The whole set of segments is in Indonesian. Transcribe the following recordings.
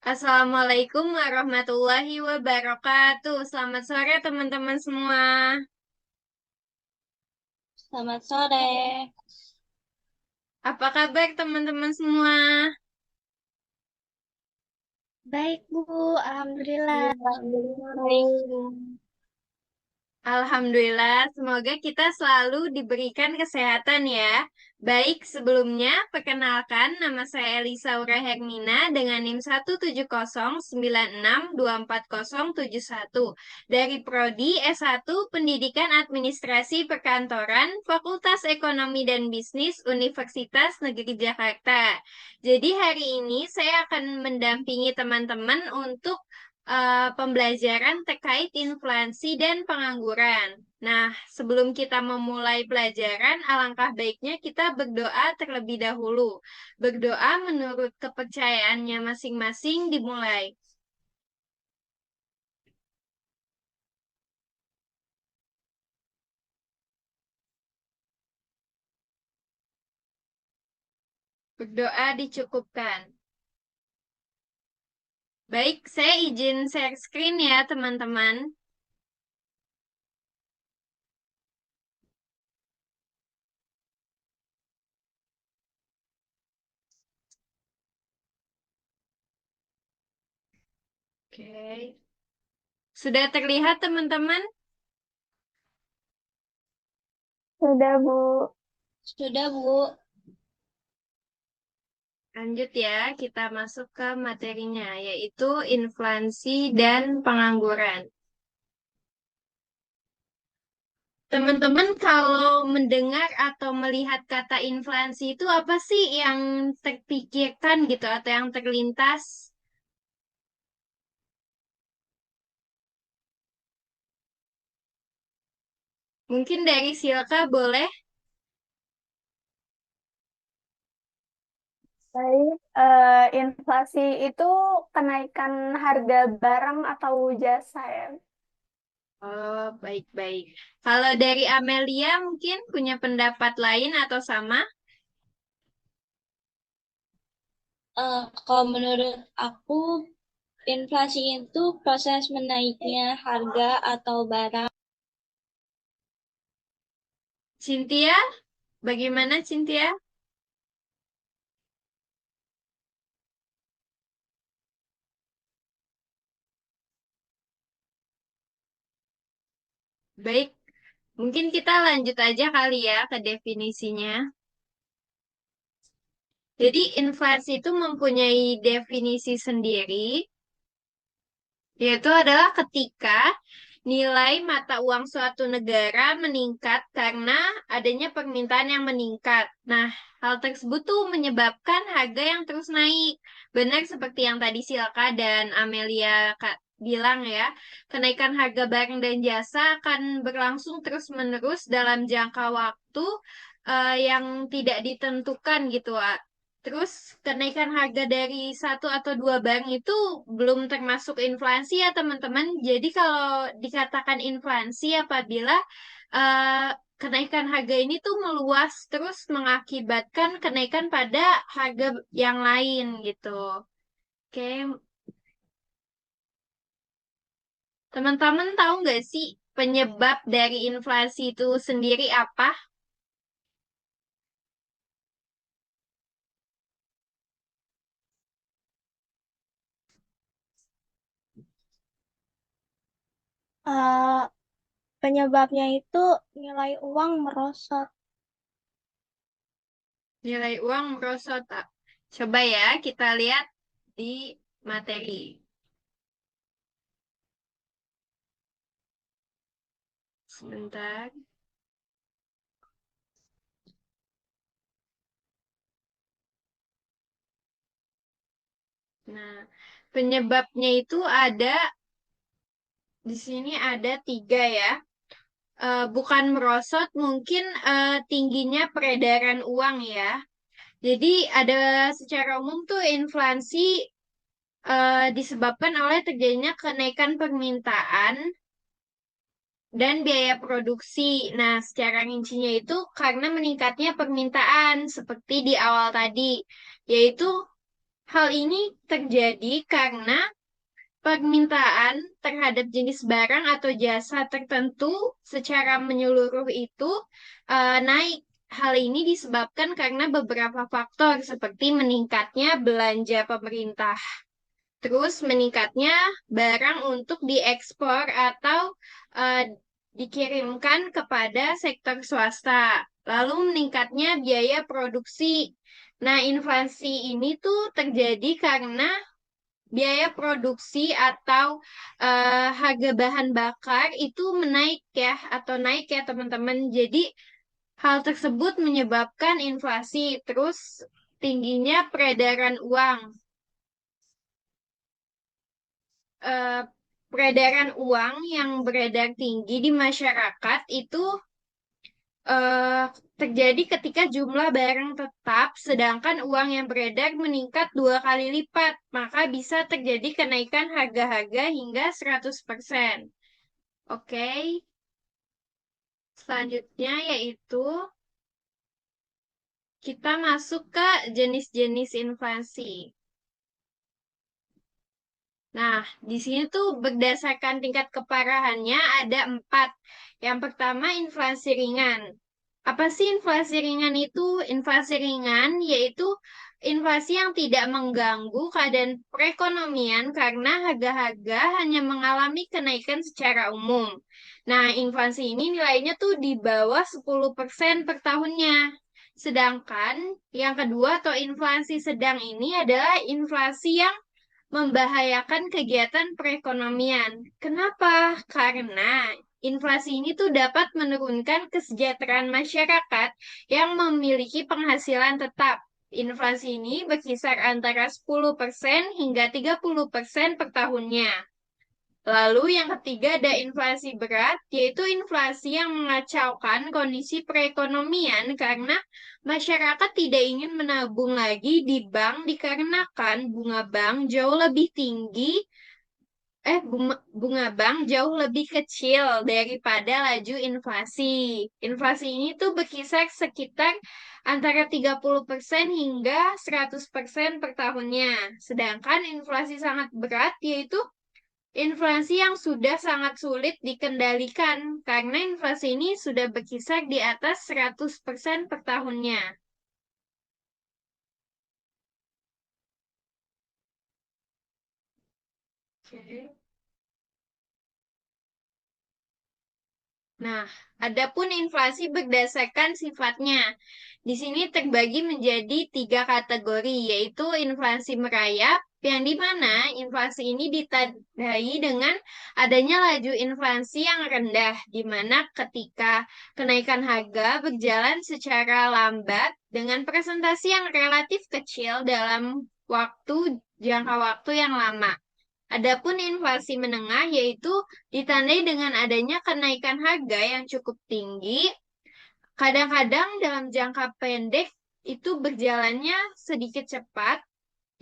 Assalamualaikum warahmatullahi wabarakatuh. Selamat sore teman-teman semua. Selamat sore. Apa kabar teman-teman semua? Baik, Bu. Alhamdulillah. Alhamdulillah, baik, Bu. Bu. Alhamdulillah, semoga kita selalu diberikan kesehatan ya. Baik, sebelumnya perkenalkan nama saya Elisa Aura Hermina dengan NIM 17096240071 dari Prodi S1 Pendidikan Administrasi Perkantoran Fakultas Ekonomi dan Bisnis Universitas Negeri Jakarta. Jadi hari ini saya akan mendampingi teman-teman untuk pembelajaran terkait inflasi dan pengangguran. Nah, sebelum kita memulai pelajaran, alangkah baiknya kita berdoa terlebih dahulu. Berdoa menurut kepercayaannya masing-masing dimulai. Berdoa dicukupkan. Baik, saya izin share screen ya, teman-teman. Oke. Sudah terlihat, teman-teman? Sudah, Bu. Sudah, Bu. Lanjut ya, kita masuk ke materinya, yaitu inflasi dan pengangguran. Teman-teman, kalau mendengar atau melihat kata inflasi itu apa sih yang terpikirkan gitu atau yang terlintas? Mungkin dari Silka boleh. Baik, inflasi itu kenaikan harga barang atau jasa ya. Oh, baik-baik. Kalau dari Amelia mungkin punya pendapat lain atau sama? Kalau menurut aku, inflasi itu proses menaiknya harga atau barang. Cynthia, bagaimana Cynthia? Baik, mungkin kita lanjut aja kali ya ke definisinya. Jadi inflasi itu mempunyai definisi sendiri, yaitu adalah ketika nilai mata uang suatu negara meningkat karena adanya permintaan yang meningkat. Nah, hal tersebut tuh menyebabkan harga yang terus naik. Benar seperti yang tadi Silka dan Amelia bilang ya, kenaikan harga barang dan jasa akan berlangsung terus-menerus dalam jangka waktu yang tidak ditentukan gitu. Terus kenaikan harga dari satu atau dua barang itu belum termasuk inflasi ya teman-teman. Jadi kalau dikatakan inflasi apabila eh, kenaikan harga ini tuh meluas terus mengakibatkan kenaikan pada harga yang lain gitu. Oke, teman-teman tahu nggak sih penyebab dari inflasi itu sendiri apa? Eh, Penyebabnya itu nilai uang merosot. Nilai uang merosot. Coba ya kita lihat di materi. Sebentar. Nah, penyebabnya itu ada di sini ada tiga ya. Bukan merosot, mungkin tingginya peredaran uang ya. Jadi ada secara umum tuh inflasi disebabkan oleh terjadinya kenaikan permintaan dan biaya produksi. Nah, secara rincinya itu karena meningkatnya permintaan seperti di awal tadi, yaitu Hal ini terjadi karena permintaan terhadap jenis barang atau jasa tertentu secara menyeluruh itu naik. Hal ini disebabkan karena beberapa faktor seperti meningkatnya belanja pemerintah, terus meningkatnya barang untuk diekspor atau eh, dikirimkan kepada sektor swasta, lalu meningkatnya biaya produksi. Nah, inflasi ini tuh terjadi karena biaya produksi atau harga bahan bakar itu menaik ya, atau naik ya teman-teman. Jadi hal tersebut menyebabkan inflasi, terus tingginya peredaran uang. eh, Peredaran uang yang beredar tinggi di masyarakat itu eh, terjadi ketika jumlah barang tetap, sedangkan uang yang beredar meningkat 2 kali lipat, maka bisa terjadi kenaikan harga-harga hingga 100%. Oke, selanjutnya yaitu kita masuk ke jenis-jenis inflasi. Nah, di sini tuh berdasarkan tingkat keparahannya ada 4. Yang pertama, inflasi ringan. Apa sih inflasi ringan itu? Inflasi ringan yaitu inflasi yang tidak mengganggu keadaan perekonomian karena harga-harga hanya mengalami kenaikan secara umum. Nah, inflasi ini nilainya tuh di bawah 10% per tahunnya. Sedangkan yang kedua atau inflasi sedang ini adalah inflasi yang membahayakan kegiatan perekonomian. Kenapa? Karena inflasi ini tuh dapat menurunkan kesejahteraan masyarakat yang memiliki penghasilan tetap. Inflasi ini berkisar antara 10% hingga 30% per tahunnya. Lalu yang ketiga ada inflasi berat, yaitu inflasi yang mengacaukan kondisi perekonomian karena masyarakat tidak ingin menabung lagi di bank dikarenakan bunga bank jauh lebih tinggi, bunga bank jauh lebih kecil daripada laju inflasi. Inflasi ini tuh berkisar sekitar antara 30% hingga 100% per tahunnya. Sedangkan inflasi sangat berat yaitu inflasi yang sudah sangat sulit dikendalikan karena inflasi ini sudah berkisar di atas 100% per tahunnya. Oke. Nah, adapun inflasi berdasarkan sifatnya. Di sini terbagi menjadi 3 kategori, yaitu inflasi merayap, yang di mana inflasi ini ditandai dengan adanya laju inflasi yang rendah, di mana ketika kenaikan harga berjalan secara lambat dengan presentasi yang relatif kecil dalam jangka waktu yang lama. Adapun inflasi menengah yaitu ditandai dengan adanya kenaikan harga yang cukup tinggi, kadang-kadang dalam jangka pendek itu berjalannya sedikit cepat,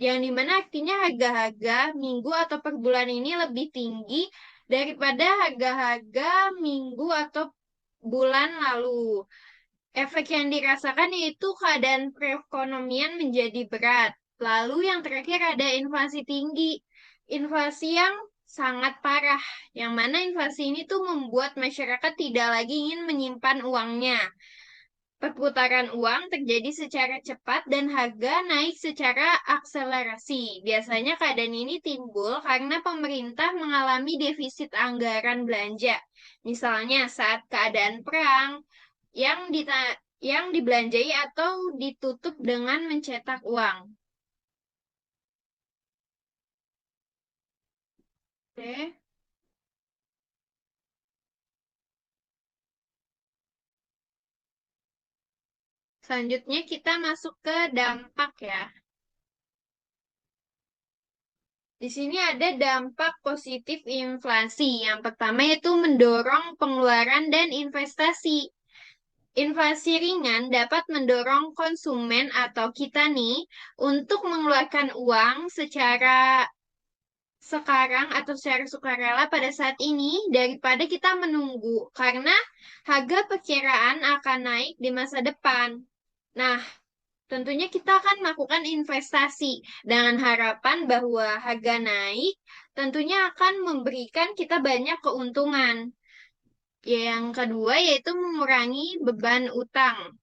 yang dimana artinya harga-harga minggu atau per bulan ini lebih tinggi daripada harga-harga minggu atau bulan lalu. Efek yang dirasakan yaitu keadaan perekonomian menjadi berat. Lalu yang terakhir ada inflasi tinggi. Inflasi yang sangat parah. Yang mana inflasi ini tuh membuat masyarakat tidak lagi ingin menyimpan uangnya. Perputaran uang terjadi secara cepat dan harga naik secara akselerasi. Biasanya keadaan ini timbul karena pemerintah mengalami defisit anggaran belanja. Misalnya saat keadaan perang, yang dibelanjai atau ditutup dengan mencetak uang. Oke. Selanjutnya kita masuk ke dampak ya. Di sini ada dampak positif inflasi. Yang pertama yaitu mendorong pengeluaran dan investasi. Inflasi ringan dapat mendorong konsumen atau kita nih untuk mengeluarkan uang secara sekarang atau secara sukarela pada saat ini daripada kita menunggu karena harga perkiraan akan naik di masa depan. Nah, tentunya kita akan melakukan investasi dengan harapan bahwa harga naik tentunya akan memberikan kita banyak keuntungan. Yang kedua yaitu mengurangi beban utang,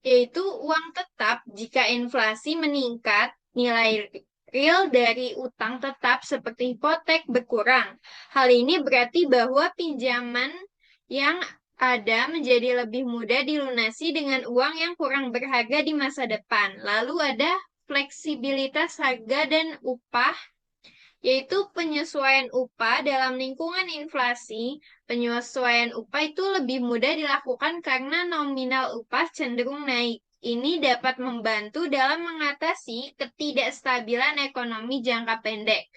yaitu uang tetap jika inflasi meningkat, nilai real dari utang tetap seperti hipotek berkurang. Hal ini berarti bahwa pinjaman yang ada menjadi lebih mudah dilunasi dengan uang yang kurang berharga di masa depan. Lalu ada fleksibilitas harga dan upah, yaitu penyesuaian upah dalam lingkungan inflasi. Penyesuaian upah itu lebih mudah dilakukan karena nominal upah cenderung naik. Ini dapat membantu dalam mengatasi ketidakstabilan ekonomi jangka pendek.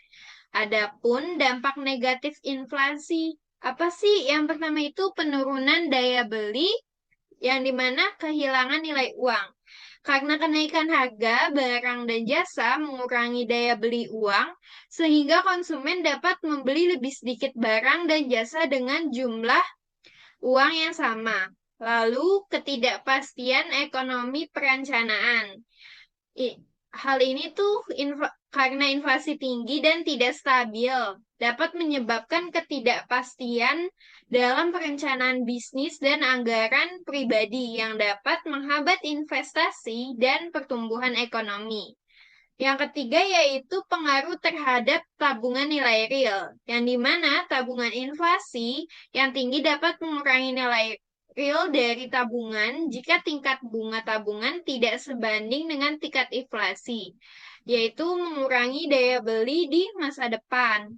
Adapun dampak negatif inflasi, apa sih? Yang pertama itu penurunan daya beli, yang dimana kehilangan nilai uang. Karena kenaikan harga barang dan jasa mengurangi daya beli uang, sehingga konsumen dapat membeli lebih sedikit barang dan jasa dengan jumlah uang yang sama. Lalu, ketidakpastian ekonomi perencanaan. I- Hal ini tuh karena inflasi tinggi dan tidak stabil, dapat menyebabkan ketidakpastian dalam perencanaan bisnis dan anggaran pribadi yang dapat menghambat investasi dan pertumbuhan ekonomi. Yang ketiga yaitu pengaruh terhadap tabungan nilai real, yang dimana tabungan inflasi yang tinggi dapat mengurangi nilai real dari tabungan jika tingkat bunga tabungan tidak sebanding dengan tingkat inflasi, yaitu mengurangi daya beli di masa depan.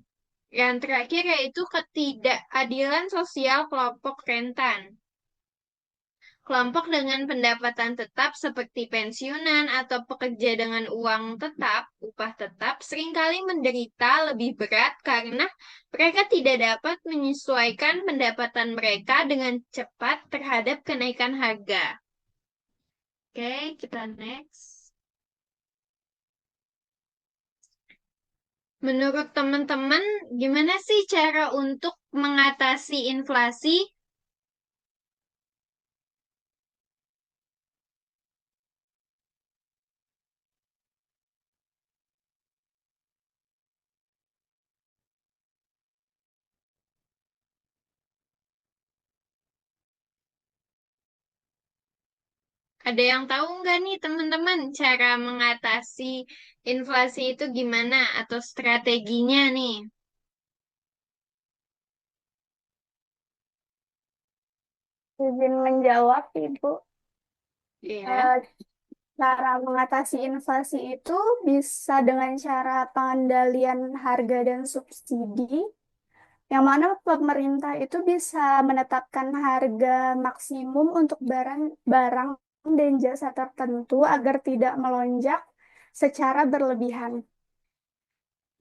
Yang terakhir yaitu ketidakadilan sosial kelompok rentan. Kelompok dengan pendapatan tetap seperti pensiunan atau pekerja dengan uang tetap, upah tetap, seringkali menderita lebih berat karena mereka tidak dapat menyesuaikan pendapatan mereka dengan cepat terhadap kenaikan harga. Oke, kita next. Menurut teman-teman, gimana sih cara untuk mengatasi inflasi? Ada yang tahu nggak nih teman-teman cara mengatasi inflasi itu gimana atau strateginya nih? Izin menjawab, Ibu. Iya, Eh, Cara mengatasi inflasi itu bisa dengan cara pengendalian harga dan subsidi, yang mana pemerintah itu bisa menetapkan harga maksimum untuk barang dan jasa tertentu agar tidak melonjak secara berlebihan.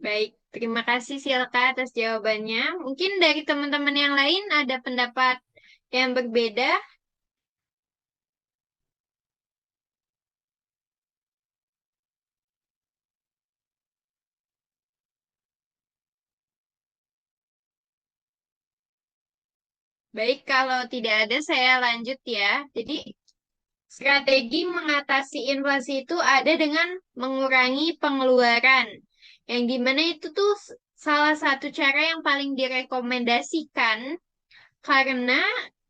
baik. Terima kasih Silka atas jawabannya. Mungkin dari teman-teman yang lain ada pendapat yang berbeda. Baik, kalau tidak ada saya lanjut ya. Jadi, strategi mengatasi inflasi itu ada dengan mengurangi pengeluaran. Yang dimana itu tuh salah satu cara yang paling direkomendasikan karena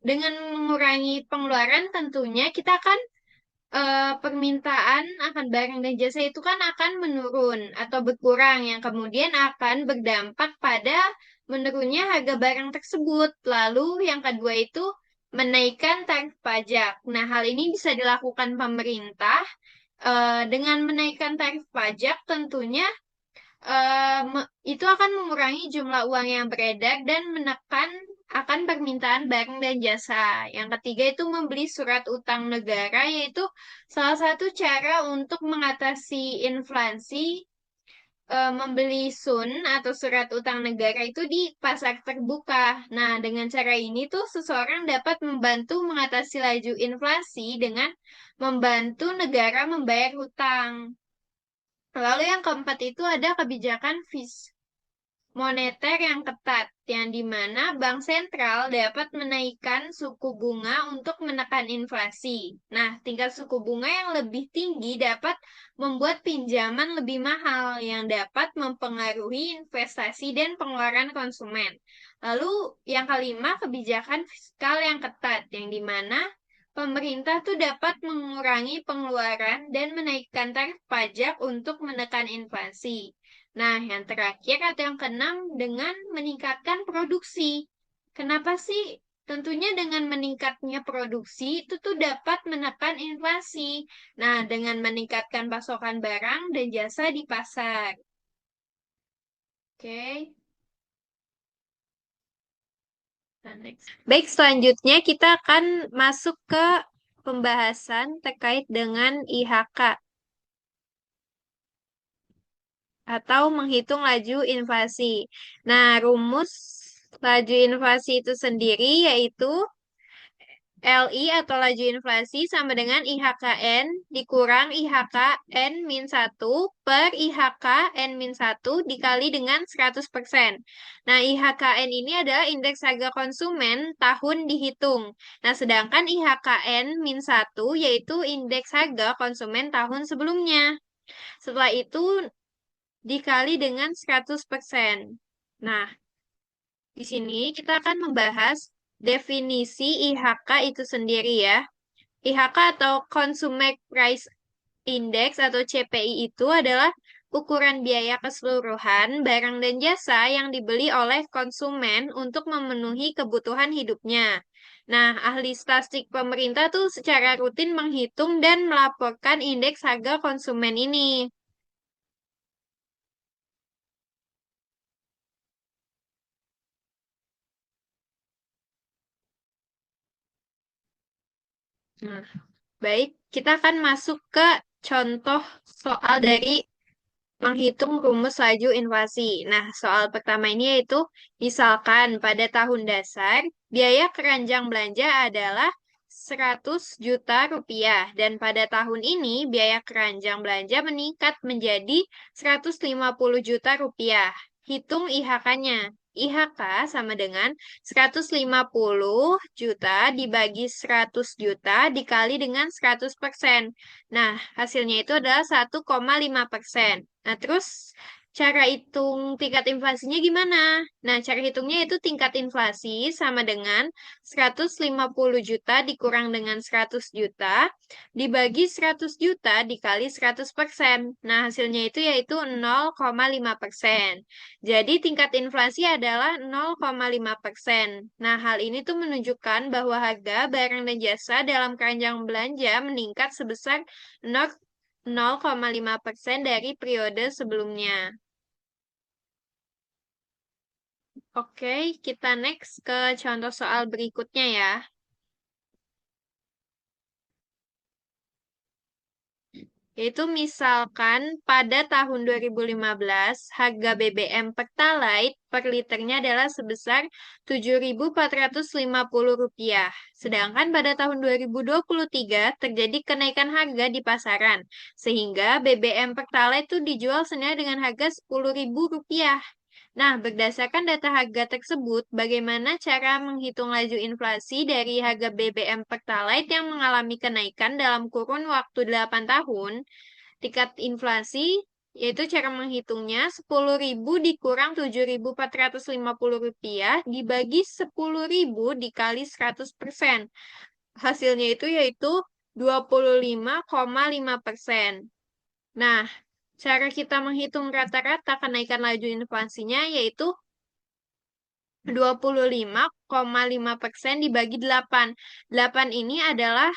dengan mengurangi pengeluaran tentunya kita akan permintaan akan barang dan jasa itu kan akan menurun atau berkurang yang kemudian akan berdampak pada menurunnya harga barang tersebut. Lalu yang kedua itu menaikkan tarif pajak. Nah, hal ini bisa dilakukan pemerintah dengan menaikkan tarif pajak tentunya itu akan mengurangi jumlah uang yang beredar dan menekan akan permintaan barang dan jasa. Yang ketiga itu membeli surat utang negara, yaitu salah satu cara untuk mengatasi inflasi. Membeli SUN atau surat utang negara itu di pasar terbuka. Nah, dengan cara ini tuh seseorang dapat membantu mengatasi laju inflasi dengan membantu negara membayar hutang. Lalu yang keempat itu ada kebijakan moneter yang ketat, yang dimana bank sentral dapat menaikkan suku bunga untuk menekan inflasi. Nah, tingkat suku bunga yang lebih tinggi dapat membuat pinjaman lebih mahal, yang dapat mempengaruhi investasi dan pengeluaran konsumen. Lalu, yang kelima, kebijakan fiskal yang ketat, yang dimana pemerintah tuh dapat mengurangi pengeluaran dan menaikkan tarif pajak untuk menekan inflasi. Nah, yang terakhir atau yang keenam dengan meningkatkan produksi. Kenapa sih? Tentunya dengan meningkatnya produksi itu tuh dapat menekan inflasi. Nah, dengan meningkatkan pasokan barang dan jasa di pasar. Oke. Nah, next. Baik, selanjutnya kita akan masuk ke pembahasan terkait dengan IHK atau menghitung laju inflasi. Nah, rumus laju inflasi itu sendiri yaitu LI atau laju inflasi sama dengan IHKN dikurang IHKN min 1 per IHKN min 1 dikali dengan 100%. Nah, IHKN ini adalah indeks harga konsumen tahun dihitung. Nah, sedangkan IHKN min 1 yaitu indeks harga konsumen tahun sebelumnya. Setelah itu dikali dengan 100%. Nah, di sini kita akan membahas definisi IHK itu sendiri ya. IHK atau Consumer Price Index atau CPI itu adalah ukuran biaya keseluruhan barang dan jasa yang dibeli oleh konsumen untuk memenuhi kebutuhan hidupnya. Nah, ahli statistik pemerintah tuh secara rutin menghitung dan melaporkan indeks harga konsumen ini. Nah, baik, kita akan masuk ke contoh soal dari menghitung rumus laju inflasi. Nah, soal pertama ini yaitu, misalkan pada tahun dasar, biaya keranjang belanja adalah 100 juta rupiah. Dan pada tahun ini, biaya keranjang belanja meningkat menjadi 150 juta rupiah. Hitung IHK-nya. IHK sama dengan 150 juta dibagi 100 juta dikali dengan 100%. Nah, hasilnya itu adalah 1,5%. Nah, terus cara hitung tingkat inflasinya gimana? Nah, cara hitungnya itu tingkat inflasi sama dengan 150 juta dikurang dengan 100 juta dibagi 100 juta dikali 100%. Nah, hasilnya itu yaitu 0,5%. Jadi, tingkat inflasi adalah 0,5%. Nah, hal ini tuh menunjukkan bahwa harga barang dan jasa dalam keranjang belanja meningkat sebesar 0,5% dari periode sebelumnya. Oke, kita next ke contoh soal berikutnya ya. Yaitu misalkan pada tahun 2015 harga BBM Pertalite per liternya adalah sebesar Rp7.450. Sedangkan pada tahun 2023 terjadi kenaikan harga di pasaran, sehingga BBM Pertalite itu dijual senilai dengan harga Rp10.000. Nah, berdasarkan data harga tersebut, bagaimana cara menghitung laju inflasi dari harga BBM Pertalite yang mengalami kenaikan dalam kurun waktu 8 tahun? Tingkat inflasi, yaitu cara menghitungnya 10.000 dikurang Rp7.450 dibagi 10.000 dikali 100%. Hasilnya itu yaitu 25,5%. Nah, cara kita menghitung rata-rata kenaikan laju inflasinya yaitu 25,5% dibagi 8. 8 ini adalah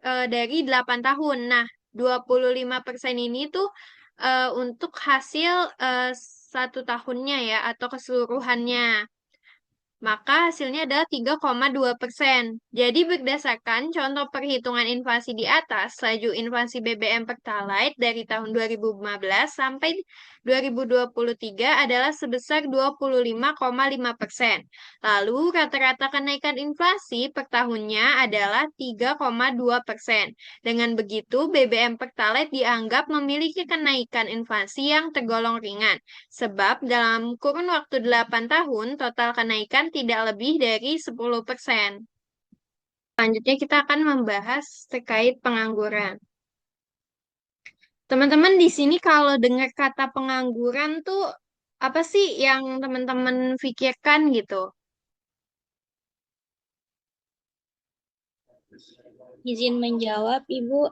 dari 8 tahun. Nah, 25% ini tuh untuk hasil 1 tahunnya ya, atau keseluruhannya. maka hasilnya adalah 3,2%. Jadi berdasarkan contoh perhitungan inflasi di atas, laju inflasi BBM Pertalite dari tahun 2015 sampai 2023 adalah sebesar 25,5%. Lalu rata-rata kenaikan inflasi per tahunnya adalah 3,2%. Dengan begitu, BBM Pertalite dianggap memiliki kenaikan inflasi yang tergolong ringan. Sebab dalam kurun waktu 8 tahun, total kenaikan tidak lebih dari 10%. Selanjutnya kita akan membahas terkait pengangguran. Teman-teman di sini kalau dengar kata pengangguran tuh apa sih yang teman-teman pikirkan gitu? Izin menjawab, Ibu.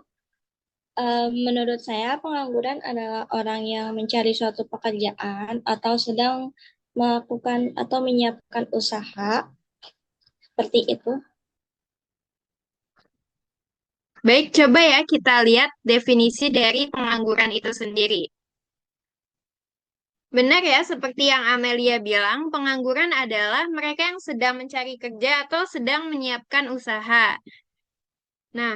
Menurut saya, pengangguran adalah orang yang mencari suatu pekerjaan atau sedang melakukan atau menyiapkan usaha seperti itu. Baik, coba ya kita lihat definisi dari pengangguran itu sendiri. Benar ya, seperti yang Amelia bilang, pengangguran adalah mereka yang sedang mencari kerja atau sedang menyiapkan usaha. Nah,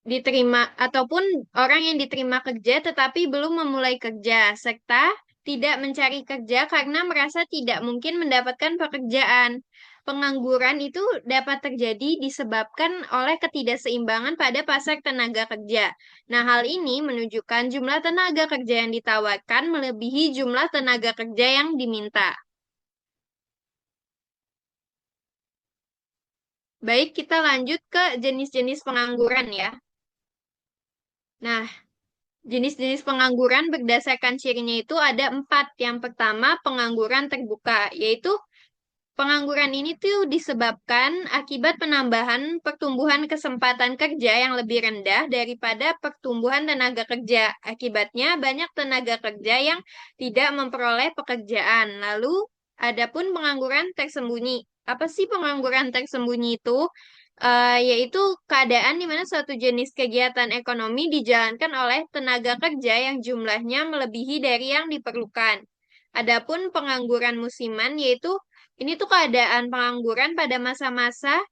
diterima ataupun orang yang diterima kerja tetapi belum memulai kerja, serta tidak mencari kerja karena merasa tidak mungkin mendapatkan pekerjaan. Pengangguran itu dapat terjadi disebabkan oleh ketidakseimbangan pada pasar tenaga kerja. Nah, hal ini menunjukkan jumlah tenaga kerja yang ditawarkan melebihi jumlah tenaga kerja yang diminta. Baik, kita lanjut ke jenis-jenis pengangguran ya. Nah, jenis-jenis pengangguran berdasarkan cirinya itu ada 4. Yang pertama, pengangguran terbuka, yaitu pengangguran ini tuh disebabkan akibat penambahan pertumbuhan kesempatan kerja yang lebih rendah daripada pertumbuhan tenaga kerja. Akibatnya, banyak tenaga kerja yang tidak memperoleh pekerjaan. Lalu, adapun pengangguran tersembunyi. Apa sih pengangguran tersembunyi itu? Yaitu keadaan di mana suatu jenis kegiatan ekonomi dijalankan oleh tenaga kerja yang jumlahnya melebihi dari yang diperlukan. Adapun pengangguran musiman, yaitu ini tuh keadaan pengangguran pada masa-masa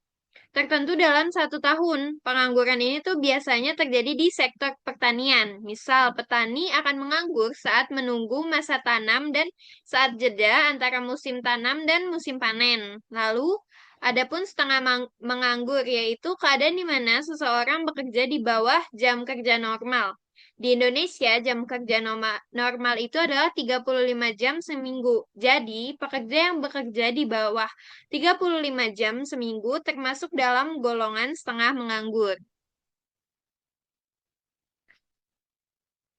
tertentu dalam 1 tahun. Pengangguran ini tuh biasanya terjadi di sektor pertanian. Misal, petani akan menganggur saat menunggu masa tanam dan saat jeda antara musim tanam dan musim panen. Lalu, adapun setengah menganggur, yaitu keadaan di mana seseorang bekerja di bawah jam kerja normal. Di Indonesia, jam kerja normal itu adalah 35 jam seminggu. Jadi, pekerja yang bekerja di bawah 35 jam seminggu termasuk dalam golongan setengah menganggur.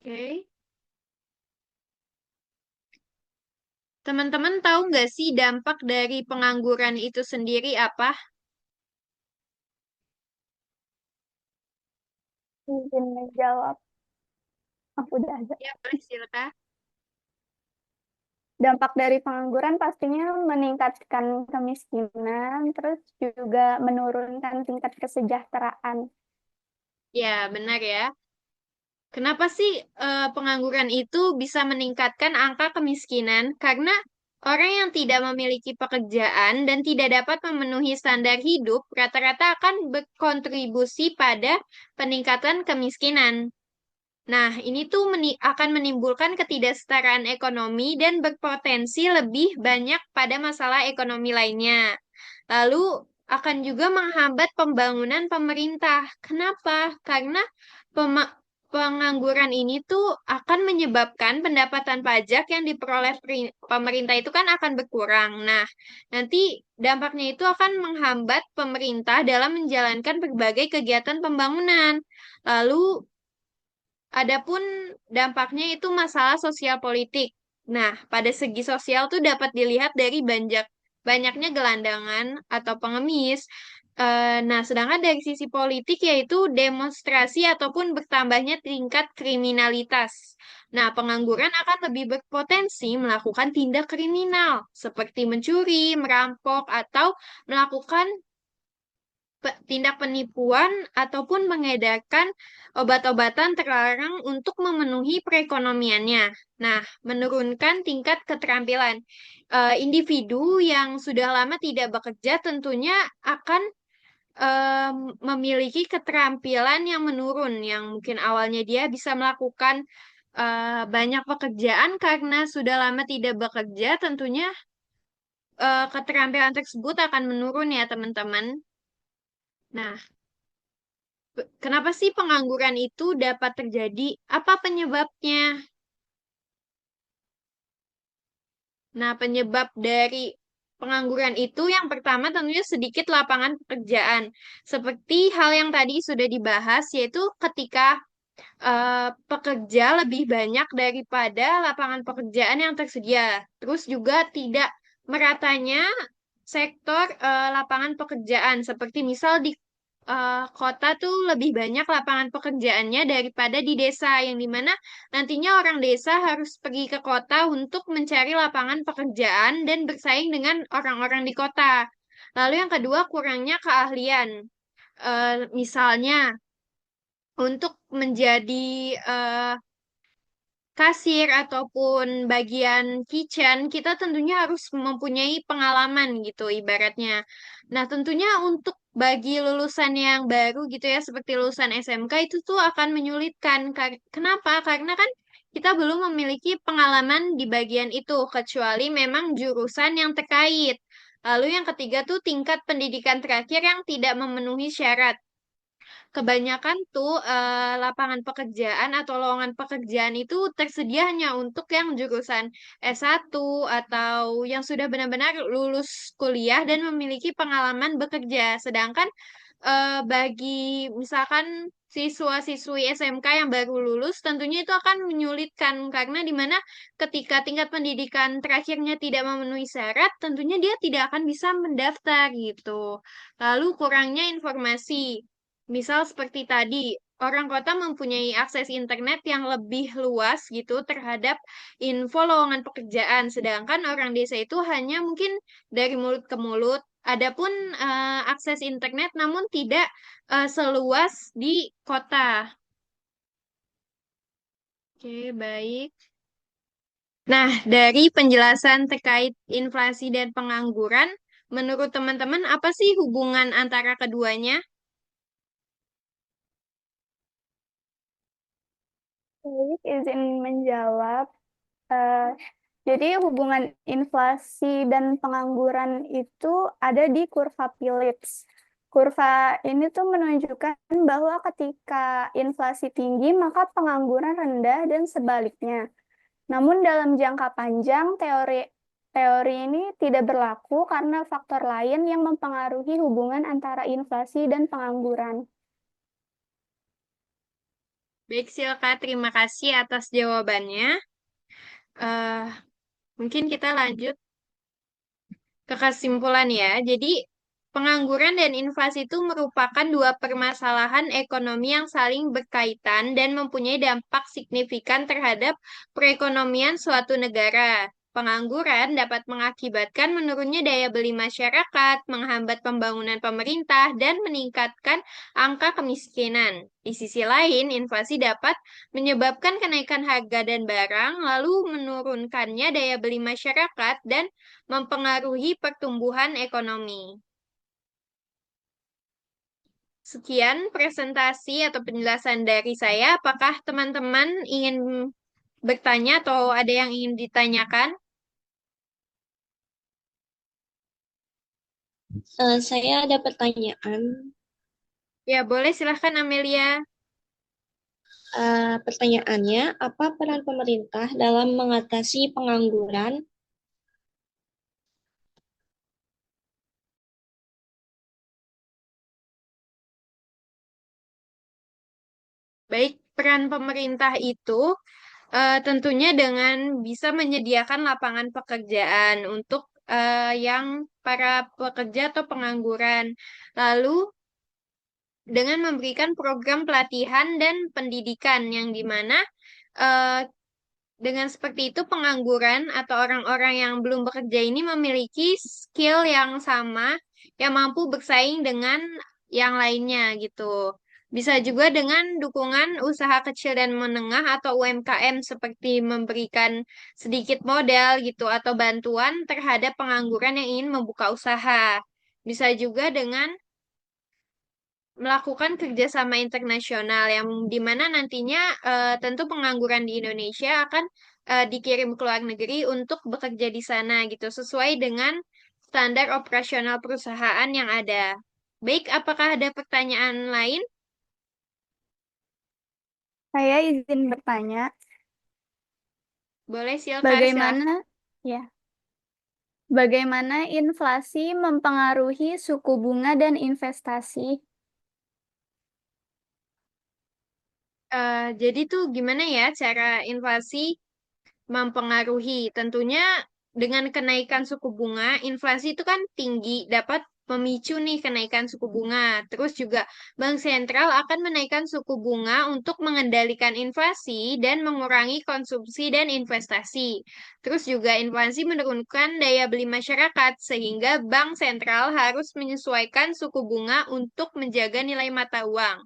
Oke. Teman-teman tahu nggak sih dampak dari pengangguran itu sendiri apa? Izin menjawab, aku udah ada. Ya, boleh silakan. Dampak dari pengangguran pastinya meningkatkan kemiskinan, terus juga menurunkan tingkat kesejahteraan. Ya, benar ya. Kenapa sih pengangguran itu bisa meningkatkan angka kemiskinan? Karena orang yang tidak memiliki pekerjaan dan tidak dapat memenuhi standar hidup rata-rata akan berkontribusi pada peningkatan kemiskinan. Nah, ini tuh akan menimbulkan ketidaksetaraan ekonomi dan berpotensi lebih banyak pada masalah ekonomi lainnya. Lalu akan juga menghambat pembangunan pemerintah. Kenapa? Karena pengangguran ini tuh akan menyebabkan pendapatan pajak yang diperoleh pemerintah itu kan akan berkurang. Nah, nanti dampaknya itu akan menghambat pemerintah dalam menjalankan berbagai kegiatan pembangunan. Lalu adapun dampaknya itu masalah sosial politik. Nah, pada segi sosial tuh dapat dilihat dari banyaknya gelandangan atau pengemis. Nah, sedangkan dari sisi politik yaitu demonstrasi ataupun bertambahnya tingkat kriminalitas. Nah, pengangguran akan lebih berpotensi melakukan tindak kriminal seperti mencuri, merampok, atau melakukan tindak penipuan ataupun mengedarkan obat-obatan terlarang untuk memenuhi perekonomiannya. Nah, menurunkan tingkat keterampilan. Individu yang sudah lama tidak bekerja tentunya akan memiliki keterampilan yang menurun, yang mungkin awalnya dia bisa melakukan banyak pekerjaan karena sudah lama tidak bekerja, tentunya keterampilan tersebut akan menurun ya teman-teman. Nah, kenapa sih pengangguran itu dapat terjadi? Apa penyebabnya? Nah, penyebab dari pengangguran itu yang pertama tentunya sedikit lapangan pekerjaan. Seperti hal yang tadi sudah dibahas, yaitu ketika pekerja lebih banyak daripada lapangan pekerjaan yang tersedia. Terus juga tidak meratanya sektor lapangan pekerjaan. Seperti misal di kota tuh lebih banyak lapangan pekerjaannya daripada di desa, yang dimana nantinya orang desa harus pergi ke kota untuk mencari lapangan pekerjaan dan bersaing dengan orang-orang di kota. Lalu yang kedua, kurangnya keahlian. Misalnya, untuk menjadi eh, kasir ataupun bagian kitchen, kita tentunya harus mempunyai pengalaman gitu ibaratnya. Nah, tentunya untuk bagi lulusan yang baru gitu ya, seperti lulusan SMK itu tuh akan menyulitkan. Kenapa? Karena kan kita belum memiliki pengalaman di bagian itu, kecuali memang jurusan yang terkait. Lalu yang ketiga tuh tingkat pendidikan terakhir yang tidak memenuhi syarat. Kebanyakan tuh lapangan pekerjaan atau lowongan pekerjaan itu tersedia hanya untuk yang jurusan S1 atau yang sudah benar-benar lulus kuliah dan memiliki pengalaman bekerja. Sedangkan bagi misalkan siswa-siswi SMK yang baru lulus, tentunya itu akan menyulitkan karena di mana ketika tingkat pendidikan terakhirnya tidak memenuhi syarat, tentunya dia tidak akan bisa mendaftar gitu. Lalu kurangnya informasi. Misal seperti tadi, orang kota mempunyai akses internet yang lebih luas gitu terhadap info lowongan pekerjaan, sedangkan orang desa itu hanya mungkin dari mulut ke mulut. Adapun akses internet namun tidak seluas di kota. Oke, baik. Nah, dari penjelasan terkait inflasi dan pengangguran, menurut teman-teman apa sih hubungan antara keduanya? Baik, izin menjawab. Eh, jadi hubungan inflasi dan pengangguran itu ada di kurva Phillips. Kurva ini tuh menunjukkan bahwa ketika inflasi tinggi, maka pengangguran rendah dan sebaliknya. Namun dalam jangka panjang, teori teori ini tidak berlaku karena faktor lain yang mempengaruhi hubungan antara inflasi dan pengangguran. Baik, Silka, terima kasih atas jawabannya. eh Mungkin kita lanjut ke kesimpulan ya. Jadi, pengangguran dan inflasi itu merupakan dua permasalahan ekonomi yang saling berkaitan dan mempunyai dampak signifikan terhadap perekonomian suatu negara. Pengangguran dapat mengakibatkan menurunnya daya beli masyarakat, menghambat pembangunan pemerintah, dan meningkatkan angka kemiskinan. Di sisi lain, inflasi dapat menyebabkan kenaikan harga dan barang, lalu menurunkannya daya beli masyarakat dan mempengaruhi pertumbuhan ekonomi. Sekian presentasi atau penjelasan dari saya. Apakah teman-teman ingin bertanya atau ada yang ingin ditanyakan? Saya ada pertanyaan. Ya, boleh silahkan Amelia. Pertanyaannya, apa peran pemerintah dalam mengatasi pengangguran? Baik, peran pemerintah itu tentunya dengan bisa menyediakan lapangan pekerjaan untuk yang para pekerja atau pengangguran. Lalu dengan memberikan program pelatihan dan pendidikan yang dimana eh, dengan seperti itu pengangguran atau orang-orang yang belum bekerja ini memiliki skill yang sama yang mampu bersaing dengan yang lainnya gitu. Bisa juga dengan dukungan usaha kecil dan menengah atau UMKM seperti memberikan sedikit modal gitu atau bantuan terhadap pengangguran yang ingin membuka usaha. Bisa juga dengan melakukan kerjasama internasional yang dimana nantinya tentu pengangguran di Indonesia akan dikirim ke luar negeri untuk bekerja di sana gitu sesuai dengan standar operasional perusahaan yang ada. Baik, apakah ada pertanyaan lain? Saya izin bertanya, Boleh Silva, silakan. bagaimana ya, bagaimana inflasi mempengaruhi suku bunga dan investasi? Jadi tuh gimana ya cara inflasi mempengaruhi. Tentunya dengan kenaikan suku bunga, inflasi itu kan tinggi, dapat memicu nih kenaikan suku bunga. Terus juga Bank Sentral akan menaikkan suku bunga untuk mengendalikan inflasi dan mengurangi konsumsi dan investasi. Terus juga inflasi menurunkan daya beli masyarakat, sehingga Bank Sentral harus menyesuaikan suku bunga untuk menjaga nilai mata uang.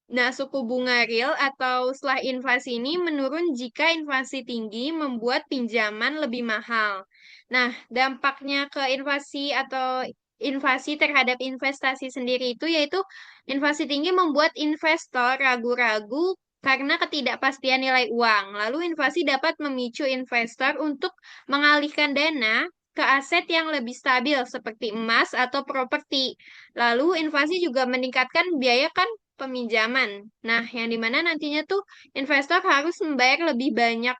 Nah, suku bunga real atau setelah inflasi ini menurun jika inflasi tinggi membuat pinjaman lebih mahal. Nah, dampaknya ke inflasi atau inflasi terhadap investasi sendiri itu yaitu inflasi tinggi membuat investor ragu-ragu karena ketidakpastian nilai uang. Lalu inflasi dapat memicu investor untuk mengalihkan dana ke aset yang lebih stabil seperti emas atau properti. Lalu inflasi juga meningkatkan biaya kan peminjaman. Nah, yang dimana nantinya tuh investor harus membayar lebih banyak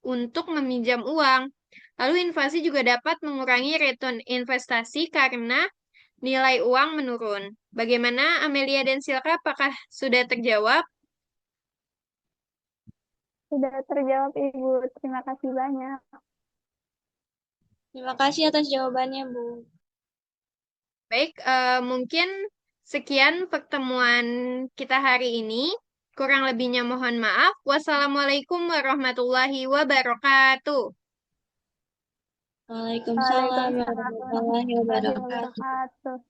untuk meminjam uang. Lalu inflasi juga dapat mengurangi return investasi karena nilai uang menurun. Bagaimana Amelia dan Silka, apakah sudah terjawab? Sudah terjawab, Ibu. Terima kasih banyak. Terima kasih atas jawabannya, Bu. Baik, mungkin sekian pertemuan kita hari ini. Kurang lebihnya mohon maaf. Wassalamualaikum warahmatullahi wabarakatuh. Waalaikumsalam Waalaikumsalam warahmatullahi warahmatullahi wabarakatuh. wabarakatuh.